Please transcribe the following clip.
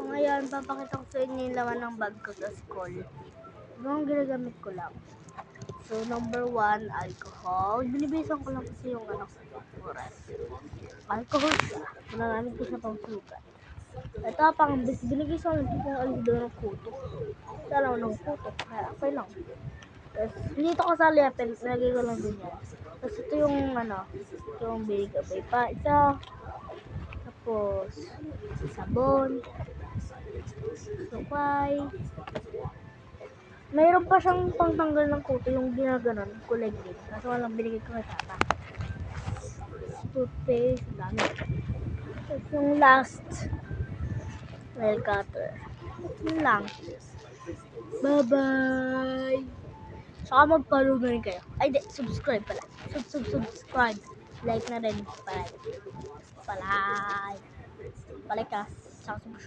ngayon, papakita ko sa inyo yung laman ng bag ko sa school. Yung ginagamit ko lang. So, number 1, alcohol. Binibisan ko lang kasi yung oras. Alcohol siya. Maraming ko siya pang sugat. Ito, pang binigay sa akin kung alidor ng kuto. Dalaw ng kuto. Kaya, okay lang. Tapos, dito ko sa liapin, nilagay ko lang din yan. Tapos, ito yung, ito yung binigay pa. Isa, tapos, sabon, sukay. Mayroon pa siyang pangtanggal ng kuto, yung ginaganon, kulay green. Kaso walang binigay ko kay tata. Toothpaste, dami. Tapos yung last, nail cutter. Yun lang. Bye-bye! Saka mag-follow na rin kayo. Ay, di, subscribe pala. Subscribe. Like na rin. Palay. Palay ka. Saka subscribe.